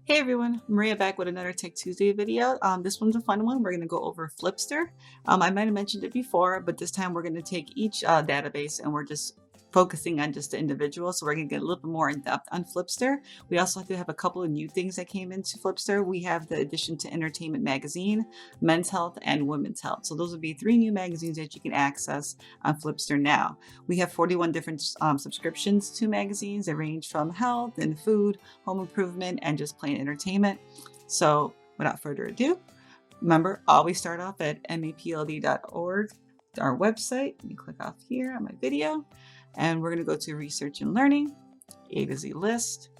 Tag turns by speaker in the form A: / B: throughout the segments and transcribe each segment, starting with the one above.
A: Hey everyone, Maria back with another Tech Tuesday video. This one's a fun one. We're going to go over Flipster. I might have mentioned it before, but this time we're going to take each database and we're just focusing on just the individual. So we're going to get a little bit more in depth on Flipster. We also do have a couple of new things that came into Flipster. We have the addition to Entertainment Magazine, Men's Health, and Women's Health. So those would be three new magazines that you can access on Flipster now. We have 41 different subscriptions to magazines that range from health and food, home improvement, and just plain entertainment. So without further ado, remember, always start off at mapld.org, our website. Let me click off here on my video, and we're going to go to research and learning, A to Z list.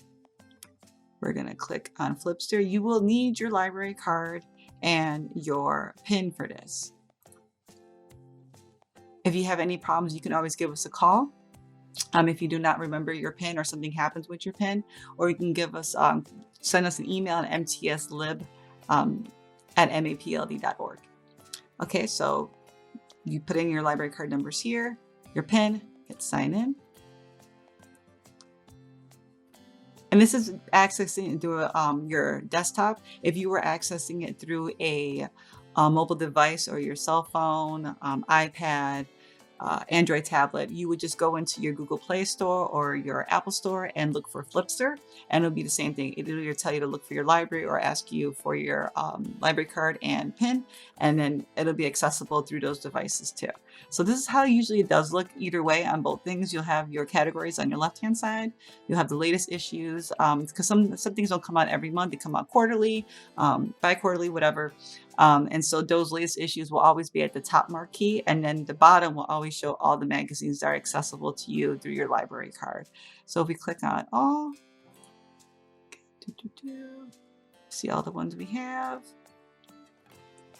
A: We're going to click on Flipster. You will need your library card and your PIN for this. If you have any problems, you can always give us a call. If you do not remember your PIN or something happens with your PIN, or you can give us, send us an email at mtslib at mapld.org. Okay, so you put in your library card numbers here, your PIN, hit sign in. And this is accessing it through your desktop. If you were accessing it through a mobile device or your cell phone, iPad, Android tablet, you would just go into your Google Play Store or your Apple Store and look for Flipster, and it'll be the same thing. It'll either tell you to look for your library or ask you for your library card and PIN, and then it'll be accessible through those devices too. So this is how usually it does look either way on both things. You'll have your categories on your left-hand side. You'll have the latest issues, because some things don't come out every month. They come out quarterly, bi-quarterly, whatever. And so those latest issues will always be at the top marquee, and then the bottom will always show all the magazines that are accessible to you through your library card. So if we click on all, see all the ones we have.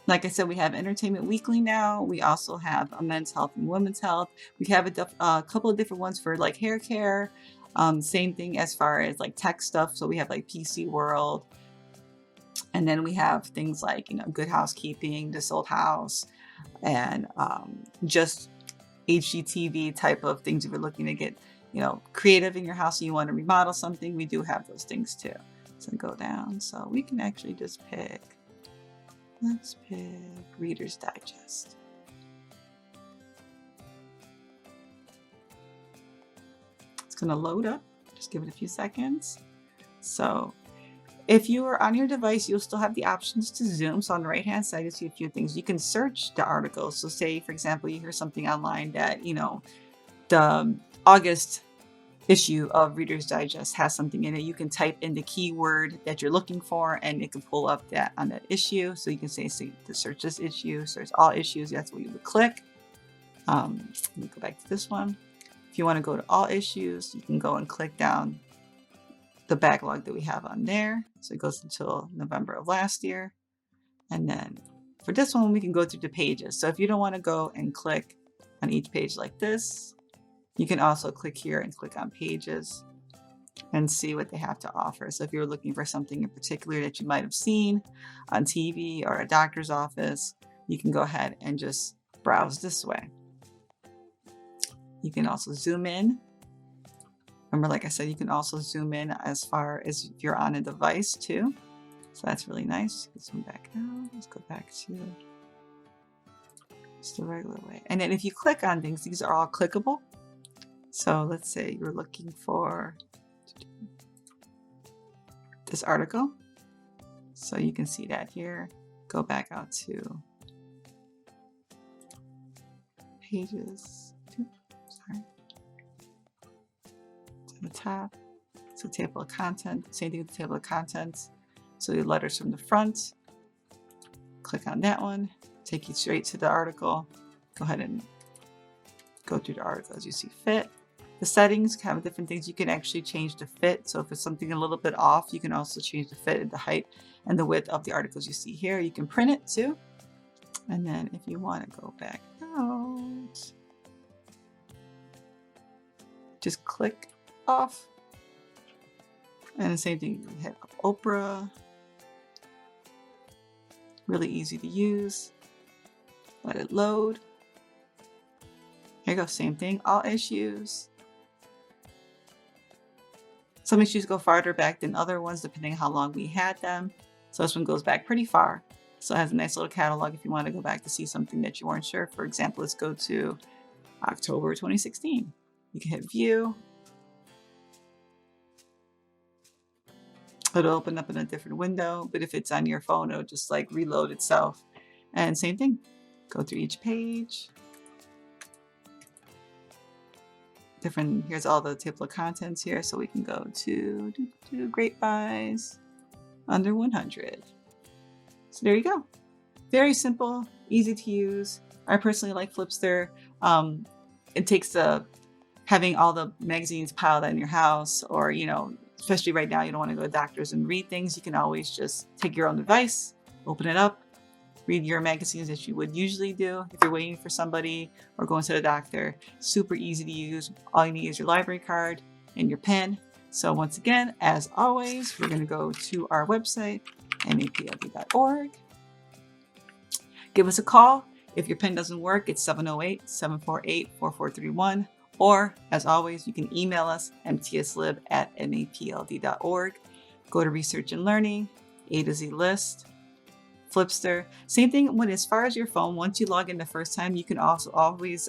A: Like I said, we have Entertainment Weekly now. We also have a Men's Health and Women's Health. We have a couple of different ones for like hair care. Same thing as far as like tech stuff. So we have like PC World. And then we have things like, Good Housekeeping, This Old House, and just HGTV type of things. If you're looking to get, creative in your house and you want to remodel something, we do have those things too. So go down. So we can actually just pick, let's pick Reader's Digest. It's going to load up. Just give it a few seconds. So if you are on your device, you'll still have the options to zoom. So on the right-hand side, you see a few things. You can search the articles. So say, for example, you hear something online that, the August issue of Reader's Digest has something in it. You can type in the keyword that you're looking for, and it can pull up that on that issue. So you can say to search this issue, search all issues. That's what you would click. Let me go back to this one. If you want to go to all issues, you can go and click down the backlog that we have on there. So it goes until November of last year. And then for this one, we can go through the pages. So if you don't want to go and click on each page like this, you can also click here and click on pages and see what they have to offer. So if you're looking for something in particular that you might have seen on TV or a doctor's office, you can go ahead and just browse this way. You can also zoom in. Remember, like I said, you can also zoom in as far as if you're on a device too. So that's really nice. Let's zoom back out. Let's go back to just the regular way. And then if you click on things, these are all clickable. So let's say you're looking for this article. So you can see that here. Go back out to pages. Sorry. The top, so table of content, same thing with the table of contents. So the letters from the front, click on that one, take you straight to the article. Go ahead and go through the article as you see fit. The settings have different things. You can actually change the fit. So if it's something a little bit off, you can also change the fit and the height and the width of the articles you see here. You can print it too. And then if you want to go back out, just click off. And the same thing, you hit Oprah. Really easy to use. Let it load. Here you go, same thing, all issues. Some issues go farther back than other ones, depending on how long we had them. So this one goes back pretty far. So it has a nice little catalog if you want to go back to see something that you weren't sure. For example, let's go to October 2016. You can hit view. It'll open up in a different window, but if it's on your phone, it'll just like reload itself. And same thing, go through each page. Here's all the table of contents here. So we can go to great buys under 100. So there you go. Very simple, easy to use. I personally like Flipster. It takes having all the magazines piled in your house, or, especially right now, you don't want to go to doctors and read things. You can always just take your own device, open it up, read your magazines that you would usually do if you're waiting for somebody or going to the doctor. Super easy to use. All you need is your library card and your pen. So once again, as always, we're going to go to our website, mapld.org. Give us a call. If your pen doesn't work, it's 708-748-4431. Or, as always, you can email us, mtslib@mapld.org. Go to Research and Learning, A to Z List, Flipster. Same thing as far as your phone. Once you log in the first time, you can also always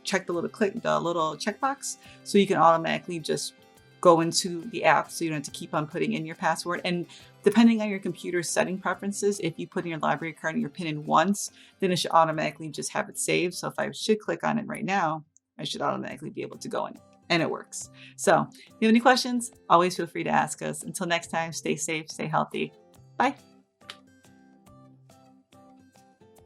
A: check the little checkbox, so you can automatically just go into the app, so you don't have to keep on putting in your password. And depending on your computer's setting preferences, if you put in your library card and your PIN in once, then it should automatically just have it saved. So if I should click on it right now, I should automatically be able to go in, and it works. So if you have any questions, always feel free to ask us. Until next time, stay safe, stay healthy. Bye.